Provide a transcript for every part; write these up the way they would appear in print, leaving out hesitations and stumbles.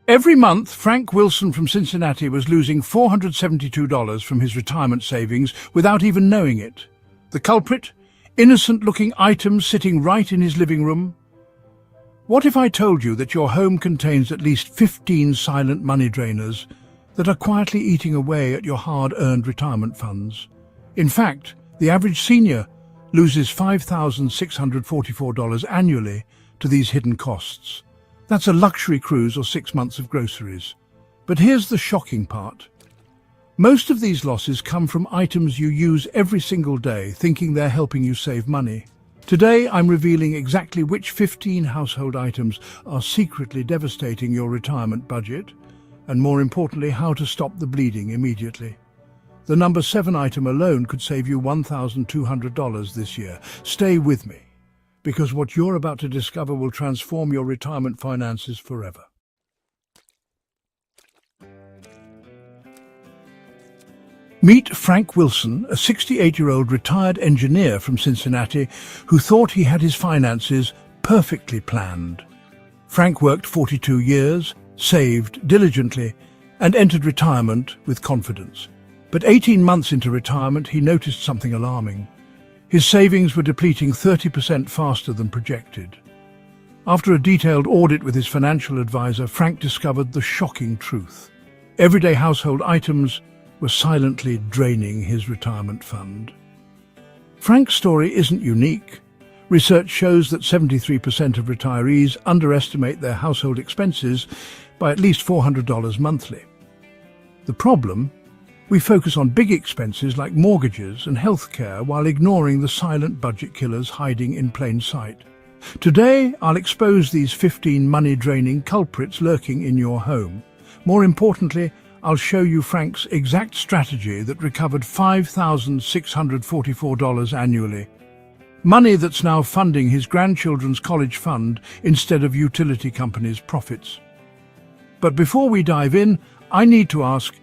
Every month, Frank Wilson from Cincinnati was losing $472 from his retirement savings without even knowing it. The culprit? Innocent-looking items sitting right in his living room. What if I told you that your home contains at least 15 silent money drainers that are quietly eating away at your hard-earned retirement funds? In fact, the average senior loses $5,644 annually to these hidden costs. That's a luxury cruise or 6 months of groceries. But here's the shocking part. Most of these losses come from items you use every single day, thinking they're helping you save money. Today, I'm revealing exactly which 15 household items are secretly devastating your retirement budget, and more importantly, how to stop the bleeding immediately. The number 7 item alone could save you $1,200 this year. Stay with me, because what you're about to discover will transform your retirement finances forever. Meet Frank Wilson, a 68-year-old retired engineer from Cincinnati who thought he had his finances perfectly planned. Frank worked 42 years, saved diligently, and entered retirement with confidence. But 18 months into retirement, he noticed something alarming. His savings were depleting 30% faster than projected. After a detailed audit with his financial advisor, Frank discovered the shocking truth. Everyday household items were silently draining his retirement fund. Frank's story isn't unique. Research shows that 73% of retirees underestimate their household expenses by at least $400 monthly. The problem? We focus on big expenses like mortgages and healthcare while ignoring the silent budget killers hiding in plain sight. Today, I'll expose these 15 money-draining culprits lurking in your home. More importantly, I'll show you Frank's exact strategy that recovered $5,644 annually. Money that's now funding his grandchildren's college fund instead of utility companies' profits. But before we dive in, I need to ask,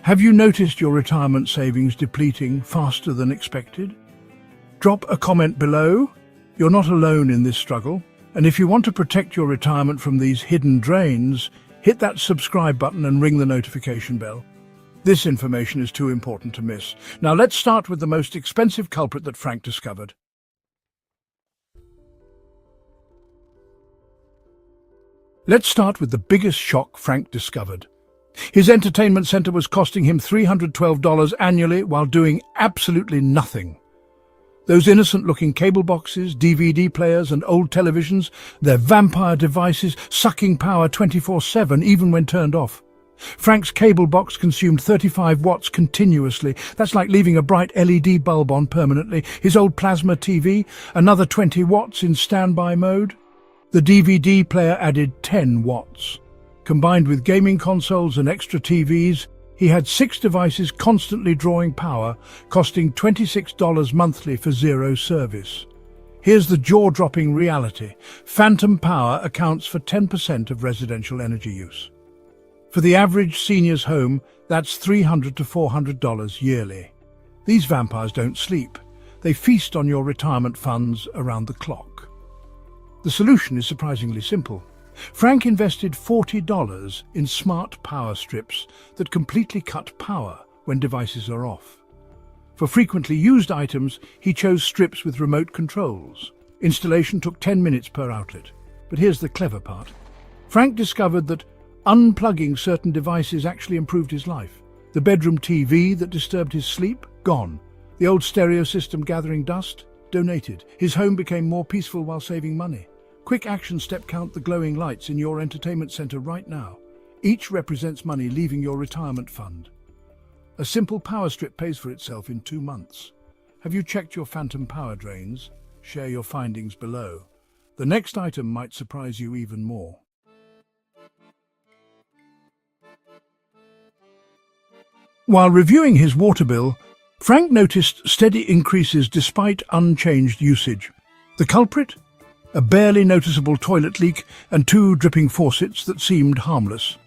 have you noticed your retirement savings depleting faster than expected? Drop a comment below. You're not alone in this struggle. And if you want to protect your retirement from these hidden drains, hit that subscribe button and ring the notification bell. This information is too important to miss. Now let's start with the most expensive culprit that Frank discovered. Let's start with the biggest shock Frank discovered. His entertainment center was costing him $312 annually while doing absolutely nothing. Those innocent-looking cable boxes, DVD players and old televisions, they're vampire devices sucking power 24/7 even when turned off. Frank's cable box consumed 35 watts continuously. That's like leaving a bright LED bulb on permanently. His old plasma TV, another 20 watts in standby mode. The DVD player added 10 watts. Combined with gaming consoles and extra TVs, he had 6 devices constantly drawing power, costing $26 monthly for zero service. Here's the jaw-dropping reality. Phantom power accounts for 10% of residential energy use. For the average senior's home, that's $300 to $400 yearly. These vampires don't sleep. They feast on your retirement funds around the clock. The solution is surprisingly simple. Frank invested $40 in smart power strips that completely cut power when devices are off. For frequently used items, he chose strips with remote controls. Installation took 10 minutes per outlet. But here's the clever part. Frank discovered that unplugging certain devices actually improved his life. The bedroom TV that disturbed his sleep? Gone. The old stereo system gathering dust? Donated. His home became more peaceful while saving money. Quick action step: count the glowing lights in your entertainment center right now. Each represents money leaving your retirement fund. A simple power strip pays for itself in 2 months. Have you checked your phantom power drains? Share your findings below. The next item might surprise you even more. While reviewing his water bill, Frank noticed steady increases despite unchanged usage. The culprit? A barely noticeable toilet leak and 2 dripping faucets that seemed harmless.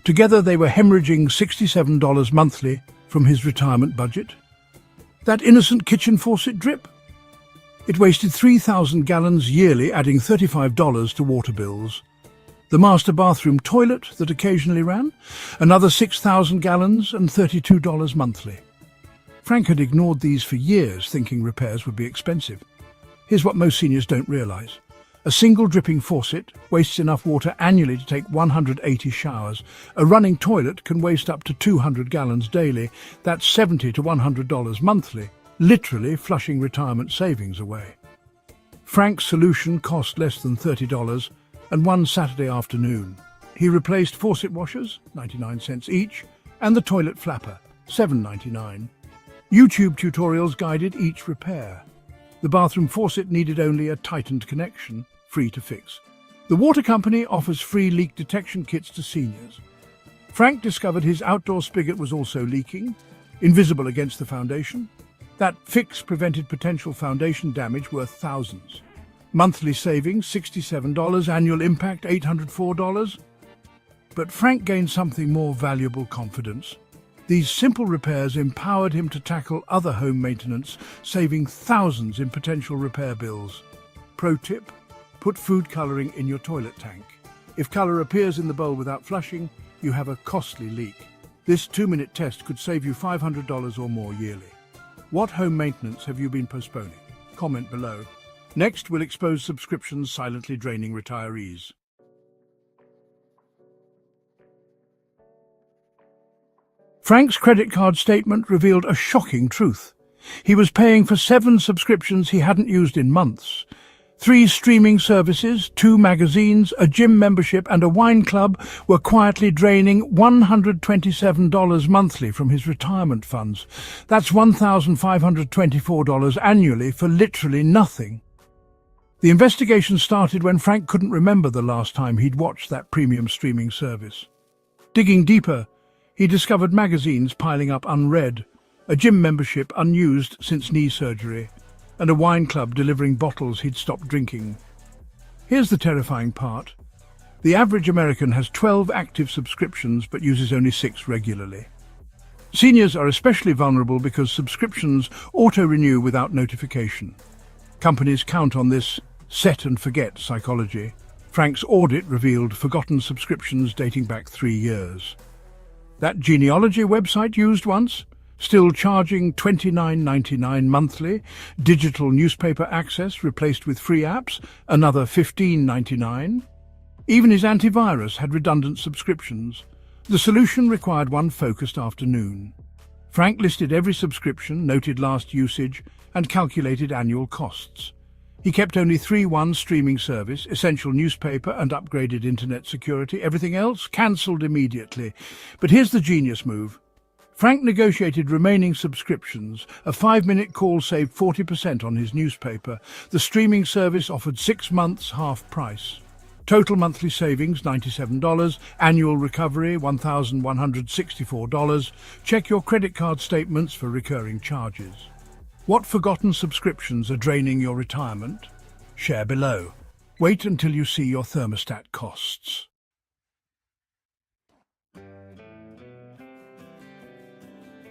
Together they were hemorrhaging $67 monthly from his retirement budget. That innocent kitchen faucet drip? It wasted 3,000 gallons yearly, adding $35 to water bills. The master bathroom toilet that occasionally ran, another 6,000 gallons and $32 monthly. Frank had ignored these for years, thinking repairs would be expensive. Here's what most seniors don't realise. A single dripping faucet wastes enough water annually to take 180 showers. A running toilet can waste up to 200 gallons daily. That's $70 to $100 monthly, literally flushing retirement savings away. Frank's solution cost less than $30, and one Saturday afternoon, he replaced faucet washers, 99 cents each, and the toilet flapper, $7.99. YouTube tutorials guided each repair. The bathroom faucet needed only a tightened connection, free to fix. The water company offers free leak detection kits to seniors. Frank discovered his outdoor spigot was also leaking, invisible against the foundation. That fix prevented potential foundation damage worth thousands. Monthly savings, $67, annual impact, $804. But Frank gained something more valuable: confidence. These simple repairs empowered him to tackle other home maintenance, saving thousands in potential repair bills. Pro tip: put food colouring in your toilet tank. If colour appears in the bowl without flushing, you have a costly leak. This 2-minute test could save you $500 or more yearly. What home maintenance have you been postponing? Comment below. Next, we'll expose subscriptions silently draining retirees. Frank's credit card statement revealed a shocking truth. He was paying for 7 subscriptions he hadn't used in months. 3 streaming services, 2 magazines, a gym membership and a wine club were quietly draining $127 monthly from his retirement funds. That's $1,524 annually for literally nothing. The investigation started when Frank couldn't remember the last time he'd watched that premium streaming service. Digging deeper, he discovered magazines piling up unread, a gym membership unused since knee surgery, and a wine club delivering bottles he'd stopped drinking. Here's the terrifying part. The average American has 12 active subscriptions but uses only 6 regularly. Seniors are especially vulnerable because subscriptions auto-renew without notification. Companies count on this set-and-forget psychology. Frank's audit revealed forgotten subscriptions dating back 3 years. That genealogy website used once, still charging $29.99 monthly, digital newspaper access replaced with free apps, another $15.99. Even his antivirus had redundant subscriptions. The solution required one focused afternoon. Frank listed every subscription, noted last usage, and calculated annual costs. He kept only 3: 1 streaming service, essential newspaper and upgraded internet security. Everything else cancelled immediately. But here's the genius move. Frank negotiated remaining subscriptions. A 5-minute call saved 40% on his newspaper. The streaming service offered 6 months half price. Total monthly savings, $97. Annual recovery, $1,164. Check your credit card statements for recurring charges. What forgotten subscriptions are draining your retirement? Share below. Wait until you see your thermostat costs.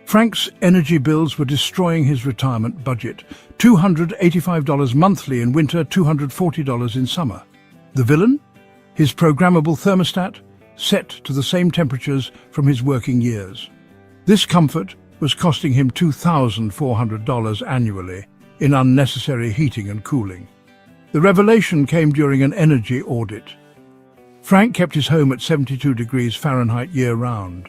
Frank's energy bills were destroying his retirement budget. $285 monthly in winter, $240 in summer. The villain? His programmable thermostat, set to the same temperatures from his working years. This comfort was costing him $2,400 annually in unnecessary heating and cooling. The revelation came during an energy audit. Frank kept his home at 72 degrees Fahrenheit year-round.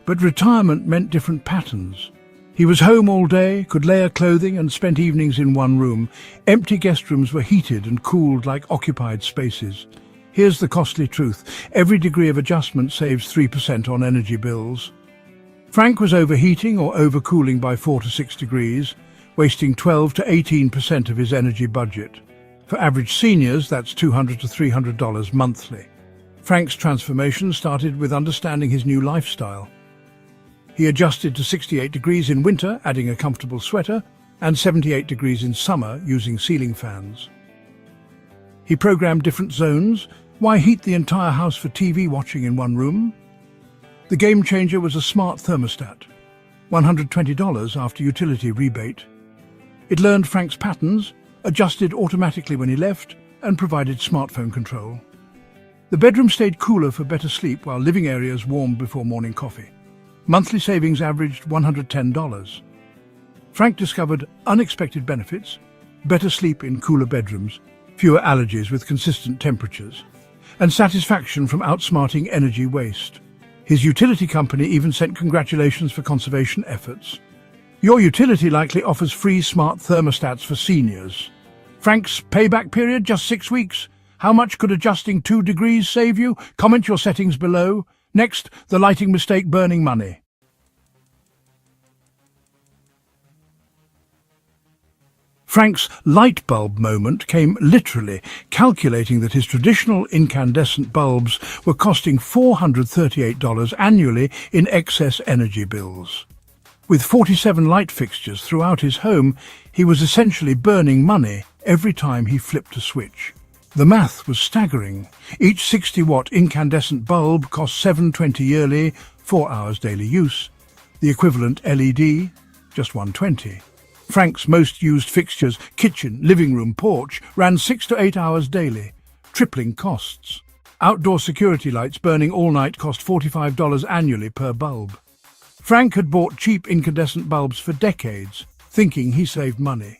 But retirement meant different patterns. He was home all day, could layer clothing and spent evenings in one room. Empty guest rooms were heated and cooled like occupied spaces. Here's the costly truth. Every degree of adjustment saves 3% on energy bills. Frank was overheating or overcooling by 4 to 6 degrees, wasting 12 to 18% of his energy budget. For average seniors, that's $200 to $300 monthly. Frank's transformation started with understanding his new lifestyle. He adjusted to 68 degrees in winter, adding a comfortable sweater, and 78 degrees in summer, using ceiling fans. He programmed different zones. Why heat the entire house for TV watching in one room? The game changer was a smart thermostat, $120 after utility rebate. It learned Frank's patterns, adjusted automatically when he left, and provided smartphone control. The bedroom stayed cooler for better sleep while living areas warmed before morning coffee. Monthly savings averaged $110. Frank discovered unexpected benefits: better sleep in cooler bedrooms, fewer allergies with consistent temperatures, and satisfaction from outsmarting energy waste. His utility company even sent congratulations for conservation efforts. Your utility likely offers free smart thermostats for seniors. Frank's payback period, just 6 weeks. How much could adjusting 2 degrees save you? Comment your settings below. Next, the lighting mistake burning money. Frank's light bulb moment came literally, calculating that his traditional incandescent bulbs were costing $438 annually in excess energy bills. With 47 light fixtures throughout his home, he was essentially burning money every time he flipped a switch. The math was staggering. Each 60-watt incandescent bulb cost $720 yearly, 4 hours daily use. The equivalent LED, just $120. Frank's most used fixtures, kitchen, living room, porch, ran 6 to 8 hours daily, tripling costs. Outdoor security lights burning all night cost $45 annually per bulb. Frank had bought cheap incandescent bulbs for decades, thinking he saved money.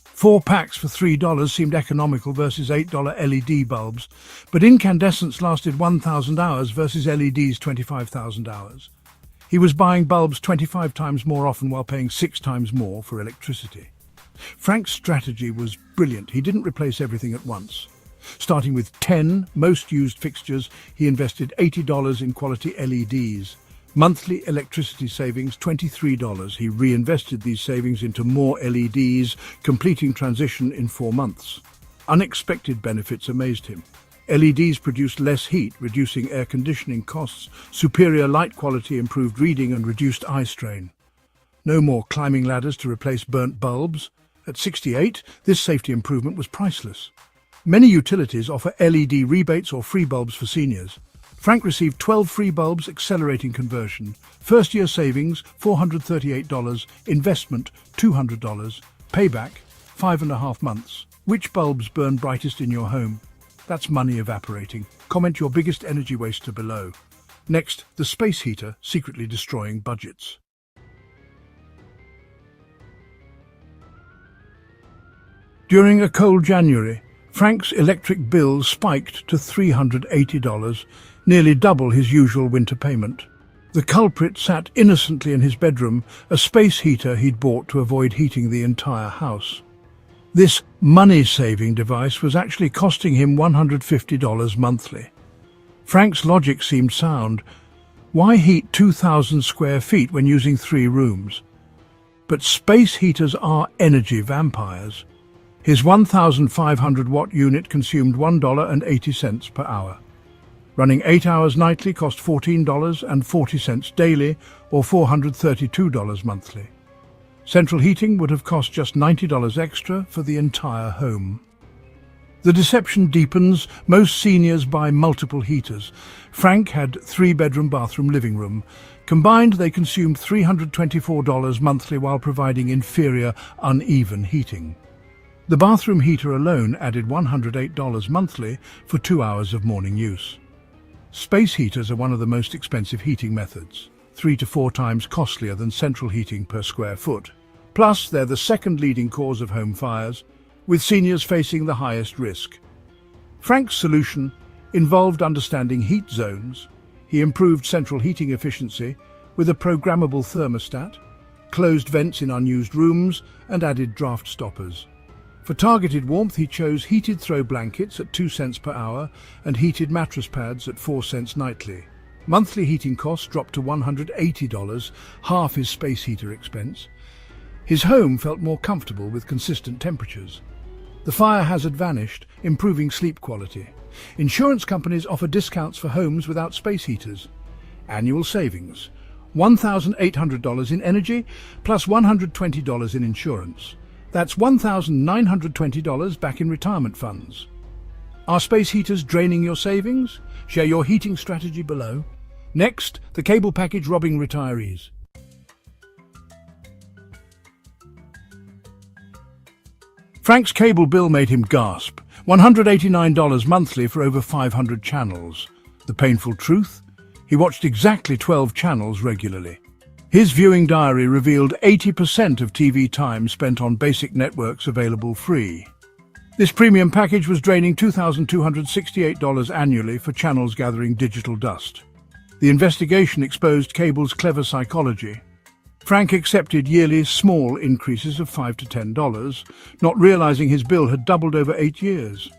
4 packs for $3 seemed economical versus $8 LED bulbs, but incandescents lasted 1,000 hours versus LEDs 25,000 hours. He was buying bulbs 25 times more often while paying 6 times more for electricity. Frank's strategy was brilliant. He didn't replace everything at once. Starting with 10 most used fixtures, he invested $80 in quality LEDs. Monthly electricity savings, $23. He reinvested these savings into more LEDs, completing transition in 4 months. Unexpected benefits amazed him. LEDs produced less heat, reducing air conditioning costs. Superior light quality improved reading and reduced eye strain. No more climbing ladders to replace burnt bulbs. At 68, this safety improvement was priceless. Many utilities offer LED rebates or free bulbs for seniors. Frank received 12 free bulbs, accelerating conversion. First-year savings, $438. Investment, $200. Payback, 5.5 months. Which bulbs burn brightest in your home? That's money evaporating. Comment your biggest energy waster below. Next, the space heater secretly destroying budgets. During a cold January, Frank's electric bill spiked to $380, nearly double his usual winter payment. The culprit sat innocently in his bedroom, a space heater he'd bought to avoid heating the entire house. This money-saving device was actually costing him $150 monthly. Frank's logic seemed sound. Why heat 2,000 square feet when using 3 rooms? But space heaters are energy vampires. His 1,500-watt unit consumed $1.80 per hour. Running 8 hours nightly cost $14.40 daily, or $432 monthly. Central heating would have cost just $90 extra for the entire home. The deception deepens. Most seniors buy multiple heaters. Frank had 3-bedroom bathroom living room. Combined, they consumed $324 monthly while providing inferior, uneven heating. The bathroom heater alone added $108 monthly for 2 hours of morning use. Space heaters are one of the most expensive heating methods, 3 to 4 times costlier than central heating per square foot. Plus, they're the second leading cause of home fires, with seniors facing the highest risk. Frank's solution involved understanding heat zones. He improved central heating efficiency with a programmable thermostat, closed vents in unused rooms, and added draft stoppers. For targeted warmth, he chose heated throw blankets at 2 cents per hour and heated mattress pads at 4 cents nightly. Monthly heating costs dropped to $180, half his space heater expense. His home felt more comfortable with consistent temperatures. The fire hazard vanished, improving sleep quality. Insurance companies offer discounts for homes without space heaters. Annual savings: $1,800 in energy plus $120 in insurance. That's $1,920 back in retirement funds. Are space heaters draining your savings? Share your heating strategy below. Next, the cable package robbing retirees. Frank's cable bill made him gasp. $189 monthly for over 500 channels. The painful truth? He watched exactly 12 channels regularly. His viewing diary revealed 80% of TV time spent on basic networks available free. This premium package was draining $2,268 annually for channels gathering digital dust. The investigation exposed cable's clever psychology. Frank accepted yearly small increases of $5 to $10, not realizing his bill had doubled over 8 years.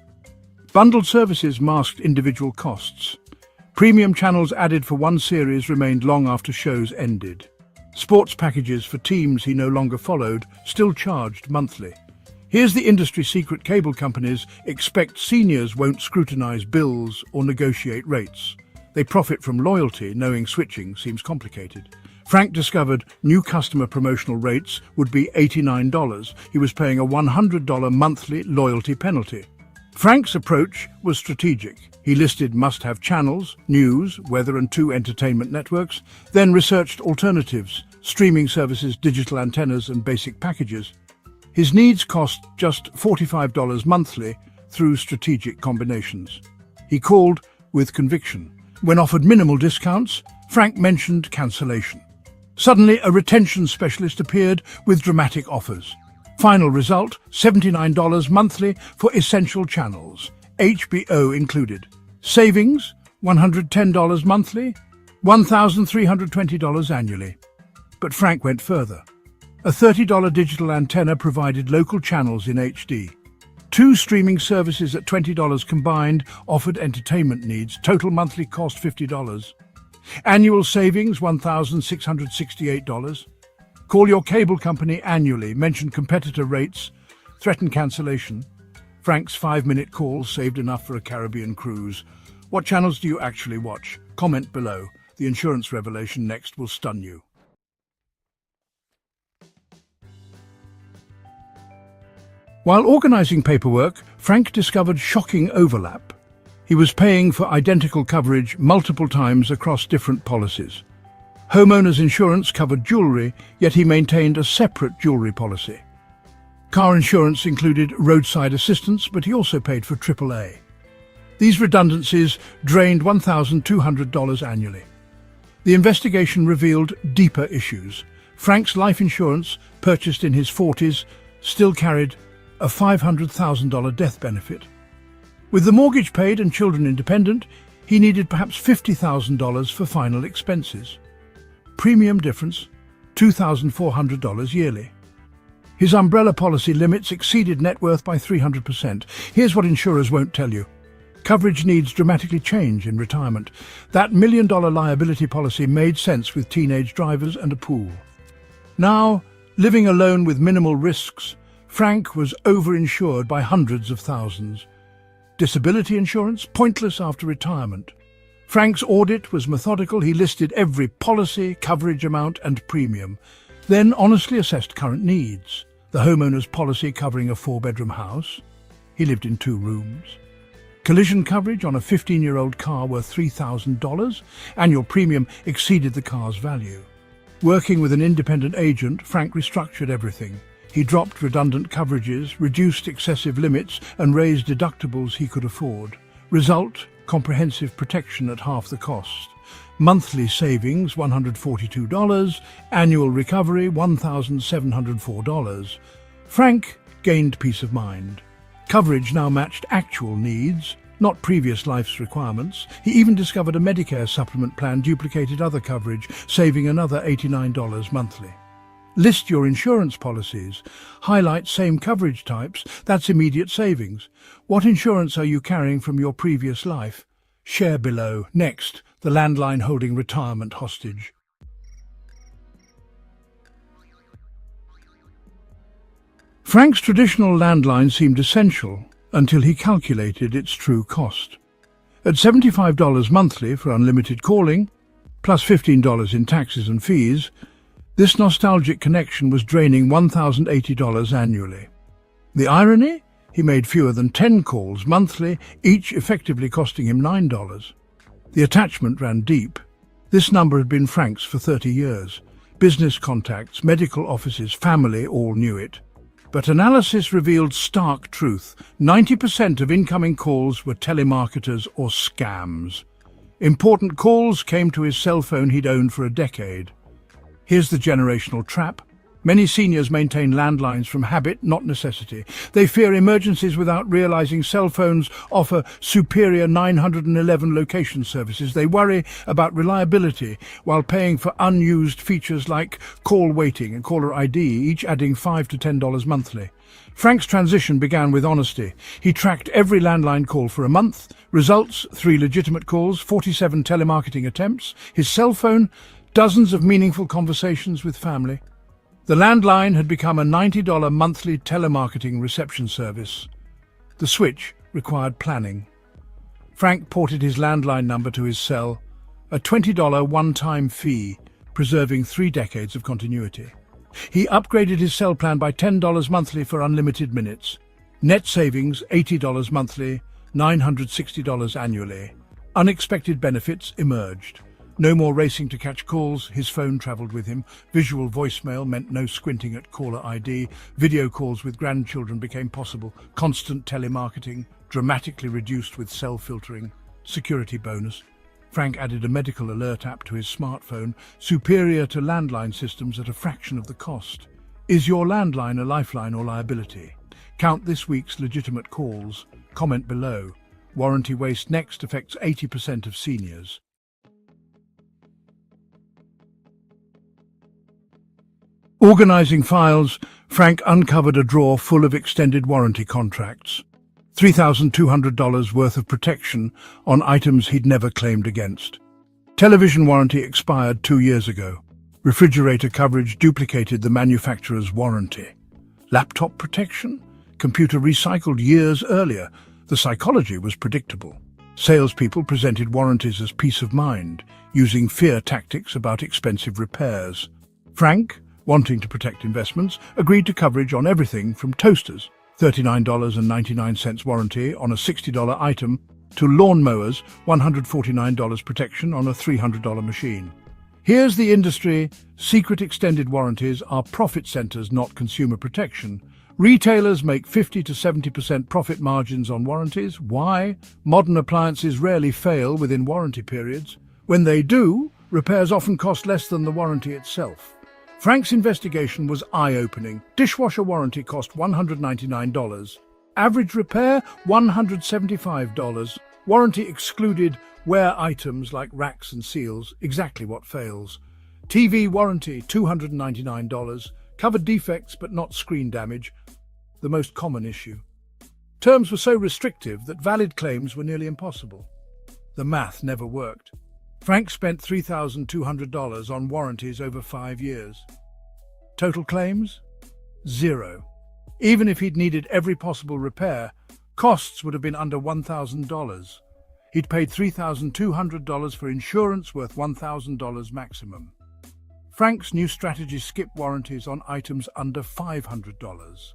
Bundled services masked individual costs. Premium channels added for one series remained long after shows ended. Sports packages for teams he no longer followed still charged monthly. Here's the industry secret: cable companies expect seniors won't scrutinize bills or negotiate rates. They profit from loyalty, knowing switching seems complicated. Frank discovered new customer promotional rates would be $89. He was paying a $100 monthly loyalty penalty. Frank's approach was strategic. He listed must-have channels, news, weather and 2 entertainment networks, then researched alternatives, streaming services, digital antennas and basic packages. His needs cost just $45 monthly through strategic combinations. He called with conviction. When offered minimal discounts, Frank mentioned cancellation. Suddenly, a retention specialist appeared with dramatic offers. Final result, $79 monthly for essential channels, HBO included. Savings, $110 monthly, $1,320 annually. But Frank went further. A $30 digital antenna provided local channels in HD. 2 streaming services at $20 combined offered entertainment needs. Total monthly cost $50. Annual savings, $1,668. Call your cable company annually, mention competitor rates, threaten cancellation. Frank's 5-minute call saved enough for a Caribbean cruise. What channels do you actually watch? Comment below. The insurance revelation next will stun you. While organizing paperwork, Frank discovered shocking overlap. He was paying for identical coverage multiple times across different policies. Homeowners insurance covered jewelry, yet he maintained a separate jewelry policy. Car insurance included roadside assistance, but he also paid for AAA. These redundancies drained $1,200 annually. The investigation revealed deeper issues. Frank's life insurance, purchased in his 40s, still carried a $500,000 death benefit. With the mortgage paid and children independent, he needed perhaps $50,000 for final expenses. Premium difference, $2,400 yearly. His umbrella policy limits exceeded net worth by 300%. Here's what insurers won't tell you. Coverage needs dramatically change in retirement. That $1 million liability policy made sense with teenage drivers and a pool. Now, living alone with minimal risks, Frank was overinsured by hundreds of thousands. Disability insurance, pointless after retirement. Frank's audit was methodical. He listed every policy, coverage amount and premium, then honestly assessed current needs. The homeowner's policy covering a 4-bedroom house. He lived in 2 rooms. Collision coverage on a 15-year-old car worth $3,000. Annual premium exceeded the car's value. Working with an independent agent, Frank restructured everything. He dropped redundant coverages, reduced excessive limits, and raised deductibles he could afford. Result, comprehensive protection at half the cost. Monthly savings, $142. Annual recovery, $1,704. Frank gained peace of mind. Coverage now matched actual needs, not previous life's requirements. He even discovered a Medicare supplement plan duplicated other coverage, saving another $89 monthly. List your insurance policies. Highlight same coverage types. That's immediate savings. What insurance are you carrying from your previous life? Share below. Next, the landline holding retirement hostage. Frank's traditional landline seemed essential until he calculated its true cost. At $75 monthly for unlimited calling, plus $15 in taxes and fees, this nostalgic connection was draining $1,080 annually. The irony? He made fewer than 10 calls monthly, each effectively costing him $9. The attachment ran deep. This number had been Frank's for 30 years. Business contacts, medical offices, family all knew it. But analysis revealed stark truth. 90% of incoming calls were telemarketers or scams. Important calls came to his cell phone he'd owned for a decade. Here's the generational trap. Many seniors maintain landlines from habit, not necessity. They fear emergencies without realizing cell phones offer superior 911 location services. They worry about reliability while paying for unused features like call waiting and caller ID, each adding $5 to $10 monthly. Frank's transition began with honesty. He tracked every landline call for a month. Results: 3 legitimate calls, 47 telemarketing attempts. His cell phone: dozens of meaningful conversations with family. The landline had become a $90 monthly telemarketing reception service. The switch required planning. Frank ported his landline number to his cell, a $20 one-time fee, preserving 3 decades of continuity. He upgraded his cell plan by $10 monthly for unlimited minutes. Net savings: $80 monthly, $960 annually. Unexpected benefits emerged. No more racing to catch calls, his phone travelled with him. Visual voicemail meant no squinting at caller ID. Video calls with grandchildren became possible. Constant telemarketing, dramatically reduced with cell filtering. Security bonus: Frank added a medical alert app to his smartphone, superior to landline systems at a fraction of the cost. Is your landline a lifeline or liability? Count this week's legitimate calls. Comment below. Warranty waste next affects 80% of seniors. Organizing files, Frank uncovered a drawer full of extended warranty contracts. $3,200 worth of protection on items he'd never claimed against. Television warranty expired 2 years ago. Refrigerator coverage duplicated the manufacturer's warranty. Laptop protection? Computer recycled years earlier. The psychology was predictable. Salespeople presented warranties as peace of mind, using fear tactics about expensive repairs. Frank, wanting to protect investments, agreed to coverage on everything from toasters, $39.99 warranty on a $60 item, to lawnmowers, $149 protection on a $300 machine. Here's the industry. Secret extended warranties are profit centers, not consumer protection. Retailers make 50 to 70% profit margins on warranties. Why? Modern appliances rarely fail within warranty periods. When they do, repairs often cost less than the warranty itself. Frank's investigation was eye-opening. Dishwasher warranty cost $199. Average repair, $175. Warranty excluded wear items like racks and seals, exactly what fails. TV warranty, $299. Covered defects but not screen damage, the most common issue. Terms were so restrictive that valid claims were nearly impossible. The math never worked. Frank spent $3,200 on warranties over 5 years. Total claims? 0. Even if he'd needed every possible repair, costs would have been under $1,000. He'd paid $3,200 for insurance worth $1,000 maximum. Frank's new strategy skipped warranties on items under $500.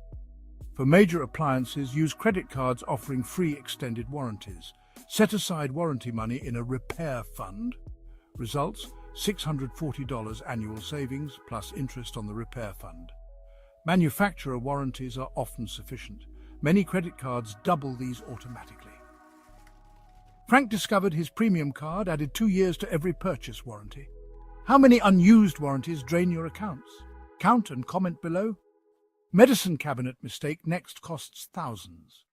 For major appliances, use credit cards offering free extended warranties. Set aside warranty money in a repair fund. Results: $640 annual savings plus interest on the repair fund. Manufacturer warranties are often sufficient. Many credit cards double these automatically. Frank discovered his premium card added 2 years to every purchase warranty. How many unused warranties drain your accounts? Count and comment below. Medicine cabinet mistake next costs thousands.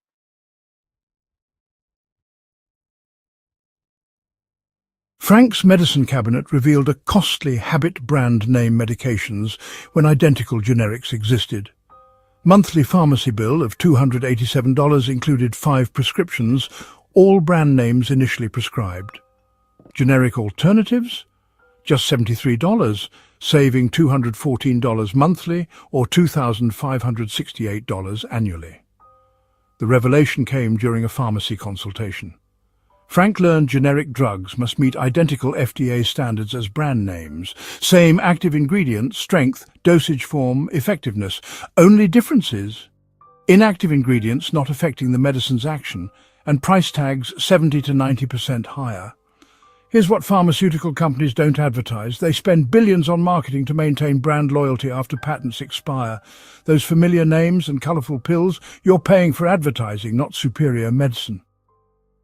Frank's medicine cabinet revealed a costly habit brand name medications when identical generics existed. Monthly pharmacy bill of $287 included 5 prescriptions, all brand names initially prescribed. Generic alternatives? Just $73, saving $214 monthly or $2,568 annually. The revelation came during a pharmacy consultation. Frank learned generic drugs must meet identical FDA standards as brand names. Same active ingredient, strength, dosage form, effectiveness. Only differences: inactive ingredients not affecting the medicine's action, and price tags 70 to 90% higher. Here's what pharmaceutical companies don't advertise. They spend billions on marketing to maintain brand loyalty after patents expire. Those familiar names and colourful pills, you're paying for advertising, not superior medicine.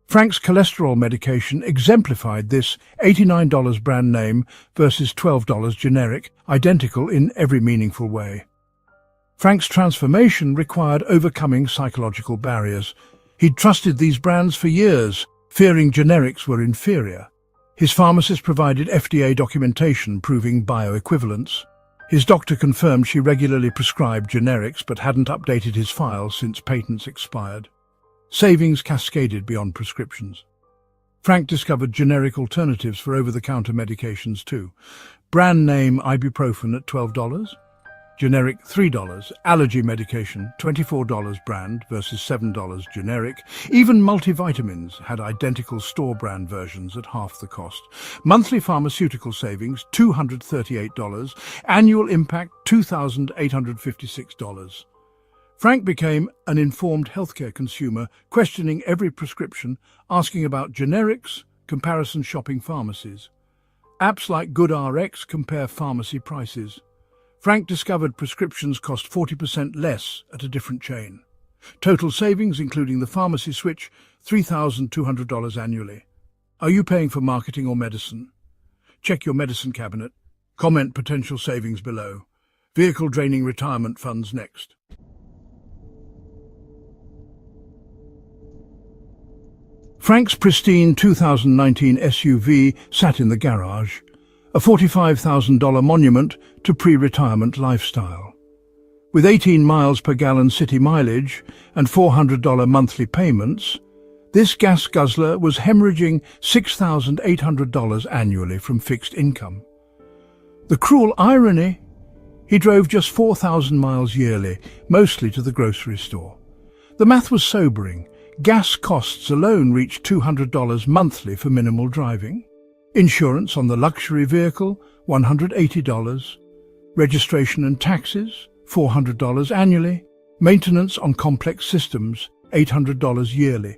Frank's cholesterol medication exemplified this: $89 brand name versus $12 generic, identical in every meaningful way. Frank's transformation required overcoming psychological barriers. He'd trusted these brands for years, fearing generics were inferior. His pharmacist provided FDA documentation proving bioequivalence. His doctor confirmed she regularly prescribed generics but hadn't updated his file since patents expired. Savings cascaded beyond prescriptions. Frank discovered generic alternatives for over-the-counter medications too. Brand name ibuprofen at $12, generic $3, allergy medication $24 brand versus $7 generic. Even multivitamins had identical store-brand versions at half the cost. Monthly pharmaceutical savings $238, annual impact $2,856. Frank became an informed healthcare consumer, questioning every prescription, asking about generics, comparison shopping pharmacies. Apps like GoodRx compare pharmacy prices. Frank discovered prescriptions cost 40% less at a different chain. Total savings, including the pharmacy switch, $3,200 annually. Are you paying for marketing or medicine? Check your medicine cabinet. Comment potential savings below. Vehicle draining retirement funds next. Frank's pristine 2019 SUV sat in the garage, a $45,000 monument to pre-retirement lifestyle. With 18 miles per gallon city mileage and $400 monthly payments, this gas guzzler was hemorrhaging $6,800 annually from fixed income. The cruel irony? He drove just 4,000 miles yearly, mostly to the grocery store. The math was sobering. Gas costs alone reached $200 monthly for minimal driving. Insurance on the luxury vehicle, $180. Registration and taxes, $400 annually. Maintenance on complex systems, $800 yearly.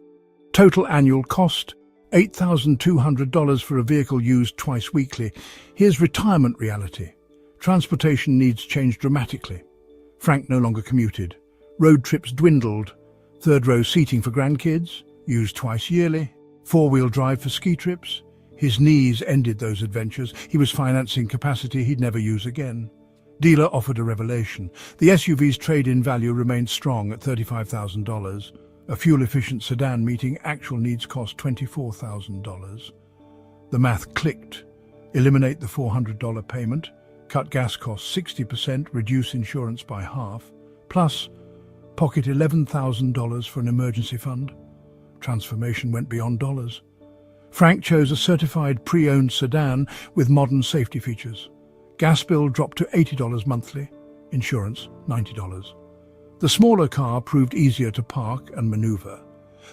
Total annual cost, $8,200 for a vehicle used twice weekly. Here's retirement reality. Transportation needs changed dramatically. Frank no longer commuted. Road trips dwindled. Third-row seating for grandkids, used twice yearly. Four-wheel drive for ski trips. His knees ended those adventures. He was financing capacity he'd never use again. Dealer offered a revelation. The SUV's trade-in value remained strong at $35,000. A fuel-efficient sedan meeting actual needs cost $24,000. The math clicked. Eliminate the $400 payment, cut gas costs 60%, reduce insurance by half, plus pocket $11,000 for an emergency fund. Transformation went beyond dollars. Frank chose a certified pre-owned sedan with modern safety features. Gas bill dropped to $80 monthly, insurance $90. The smaller car proved easier to park and maneuver.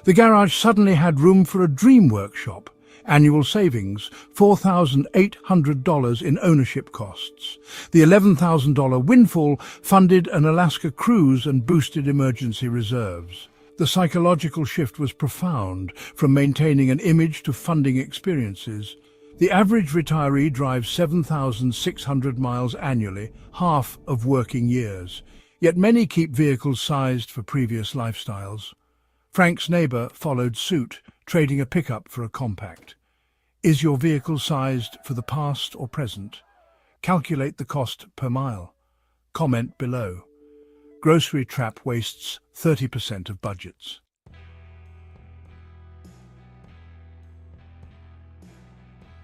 The garage suddenly had room for a dream workshop. Annual savings, $4,800 in ownership costs. The $11,000 windfall funded an Alaska cruise and boosted emergency reserves. The psychological shift was profound, from maintaining an image to funding experiences. The average retiree drives 7,600 miles annually, half of working years. Yet many keep vehicles sized for previous lifestyles. Frank's neighbor followed suit, trading a pickup for a compact. Is your vehicle sized for the past or present? Calculate the cost per mile. Comment below. Grocery trap wastes 30% of budgets.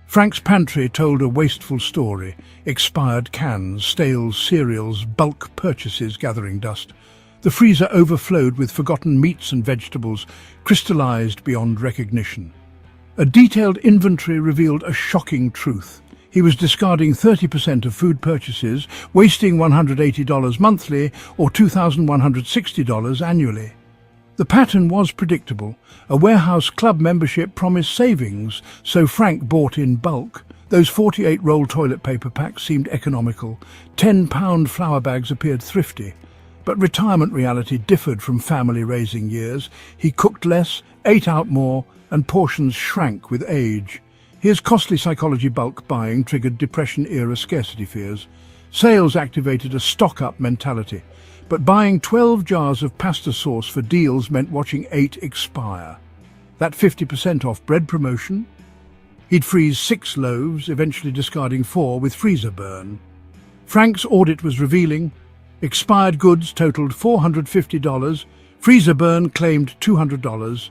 Frank's pantry told a wasteful story. Expired cans, stale cereals, bulk purchases gathering dust. The freezer overflowed with forgotten meats and vegetables, crystallized beyond recognition. A detailed inventory revealed a shocking truth. He was discarding 30% of food purchases, wasting $180 monthly or $2,160 annually. The pattern was predictable. A warehouse club membership promised savings, so Frank bought in bulk. Those 48-roll toilet paper packs seemed economical. 10-pound flour bags appeared thrifty. But retirement reality differed from family-raising years. He cooked less, ate out more, and portions shrank with age. His costly psychology bulk buying triggered Depression-era scarcity fears. Sales activated a stock-up mentality, but buying 12 jars of pasta sauce for deals meant watching 8 expire. That 50% off bread promotion? He'd freeze 6 loaves, eventually discarding 4 with freezer burn. Frank's audit was revealing. Expired goods totaled $450, freezer burn claimed $200,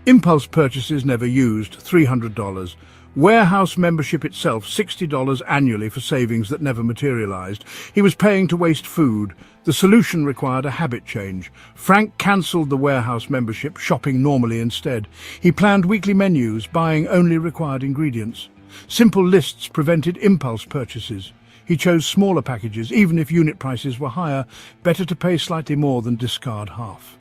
impulse purchases never used $300, warehouse membership itself $60 annually for savings that never materialized. He was paying to waste food. The solution required a habit change. Frank cancelled the warehouse membership, shopping normally instead. He planned weekly menus, buying only required ingredients. Simple lists prevented impulse purchases. He chose smaller packages, even if unit prices were higher. Better to pay slightly more than discard half.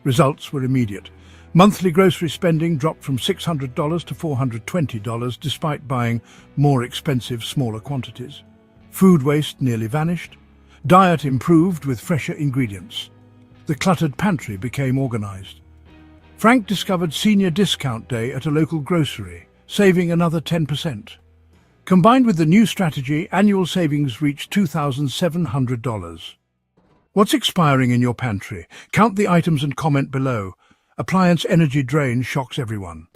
Results were immediate. Monthly grocery spending dropped from $600 to $420 despite buying more expensive, smaller quantities. Food waste nearly vanished. Diet improved with fresher ingredients. The cluttered pantry became organized. Frank discovered senior discount day at a local grocery, saving another 10%. Combined with the new strategy, annual savings reached $2,700. What's expiring in your pantry? Count the items and comment below. Appliance energy drain shocks everyone.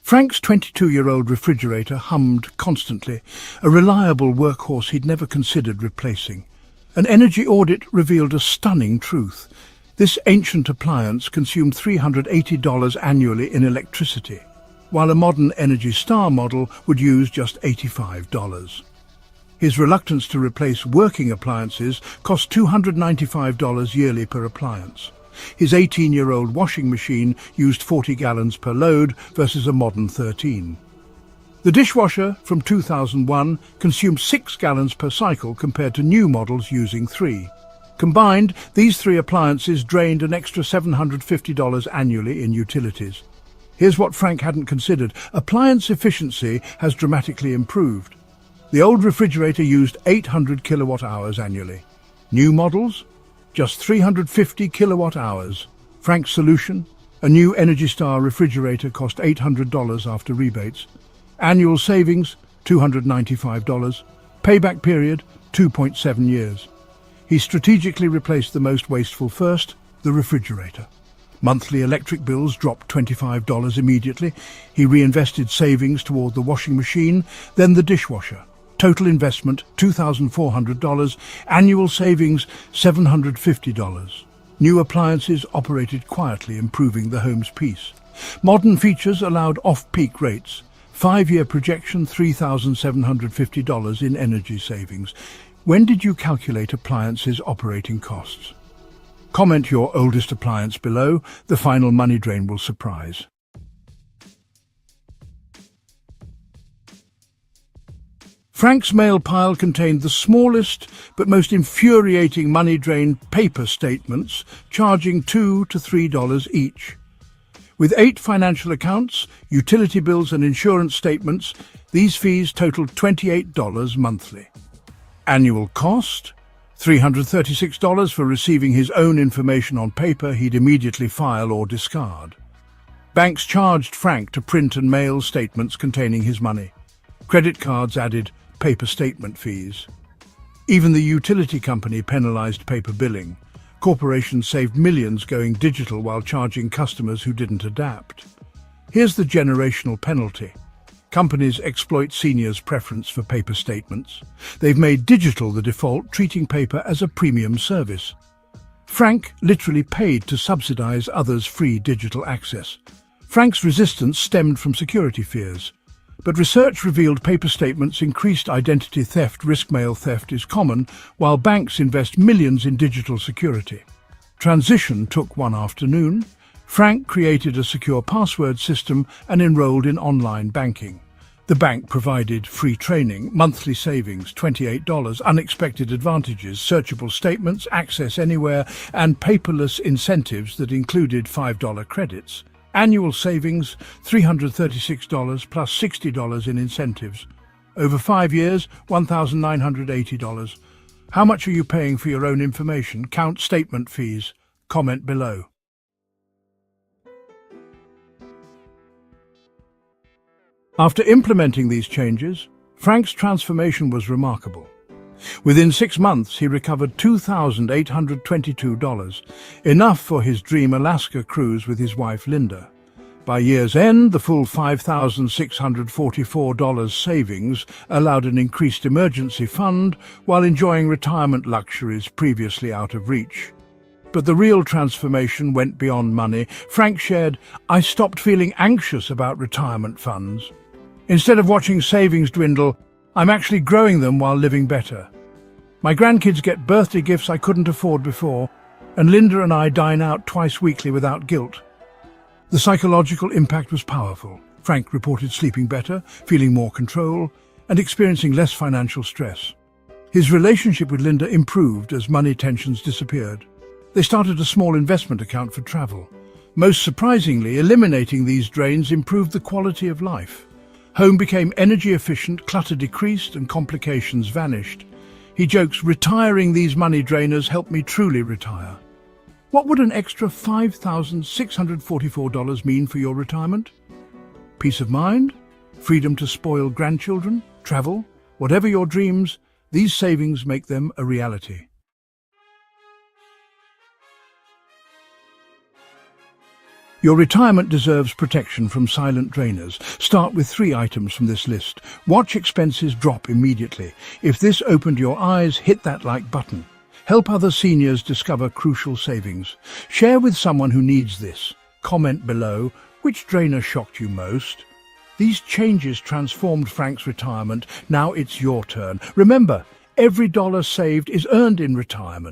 Frank's 22-year-old refrigerator hummed constantly, a reliable workhorse he'd never considered replacing. An energy audit revealed a stunning truth. This ancient appliance consumed $380 annually in electricity, while a modern Energy Star model would use just $85. His reluctance to replace working appliances cost $295 yearly per appliance. His 18-year-old washing machine used 40 gallons per load versus a modern 13. The dishwasher from 2001 consumed 6 gallons per cycle compared to new models using 3. Combined, these 3 appliances drained an extra $750 annually in utilities. Here's what Frank hadn't considered. Appliance efficiency has dramatically improved. The old refrigerator used 800 kilowatt-hours annually. New models? Just 350 kilowatt-hours. Frank's solution? A new Energy Star refrigerator cost $800 after rebates. Annual savings? $295. Payback period? 2.7 years. He strategically replaced the most wasteful first, the refrigerator. Monthly electric bills dropped $25 immediately. He reinvested savings toward the washing machine, then the dishwasher. Total investment, $2,400. Annual savings, $750. New appliances operated quietly, improving the home's peace. Modern features allowed off-peak rates. 5-year projection, $3,750 in energy savings. When did you calculate appliances' operating costs? Comment your oldest appliance below. The final money drain will surprise. Frank's mail pile contained the smallest but most infuriating money drain paper statements, charging $2 to $3 each. With 8 financial accounts, utility bills and insurance statements, these fees totaled $28 monthly. Annual cost? $336 for receiving his own information on paper he'd immediately file or discard. Banks charged Frank to print and mail statements containing his money. Credit cards added paper statement fees. Even the utility company penalized paper billing. Corporations saved millions going digital while charging customers who didn't adapt. Here's the generational penalty. Companies exploit seniors' preference for paper statements. They've made digital the default, treating paper as a premium service. Frank literally paid to subsidize others' free digital access. Frank's resistance stemmed from security fears. But research revealed paper statements increased identity theft. Risk mail theft is common, while banks invest millions in digital security. Transition took one afternoon. Frank created a secure password system and enrolled in online banking. The bank provided free training, monthly savings, $28, unexpected advantages, searchable statements, access anywhere, and paperless incentives that included $5 credits. Annual savings, $336 plus $60 in incentives. Over 5 years, $1,980. How much are you paying for your own information? Count statement fees. Comment below. After implementing these changes, Frank's transformation was remarkable. Within 6 months, he recovered $2,822, enough for his dream Alaska cruise with his wife Linda. By year's end, the full $5,644 savings allowed an increased emergency fund while enjoying retirement luxuries previously out of reach. But the real transformation went beyond money. Frank shared, "I stopped feeling anxious about retirement funds. Instead of watching savings dwindle, I'm actually growing them while living better. My grandkids get birthday gifts I couldn't afford before, and Linda and I dine out twice weekly without guilt." The psychological impact was powerful. Frank reported sleeping better, feeling more control, and experiencing less financial stress. His relationship with Linda improved as money tensions disappeared. They started a small investment account for travel. Most surprisingly, eliminating these drains improved the quality of life. Home became energy efficient, clutter decreased, and complications vanished. He jokes, "Retiring these money drainers helped me truly retire." What would an extra $5,644 mean for your retirement? Peace of mind? Freedom to spoil grandchildren? Travel? Whatever your dreams, these savings make them a reality. Your retirement deserves protection from silent drainers. Start with 3 items from this list. Watch expenses drop immediately. If this opened your eyes, hit that like button. Help other seniors discover crucial savings. Share with someone who needs this. Comment below, which drainer shocked you most? These changes transformed Frank's retirement. Now it's your turn. Remember, every dollar saved is earned in retirement.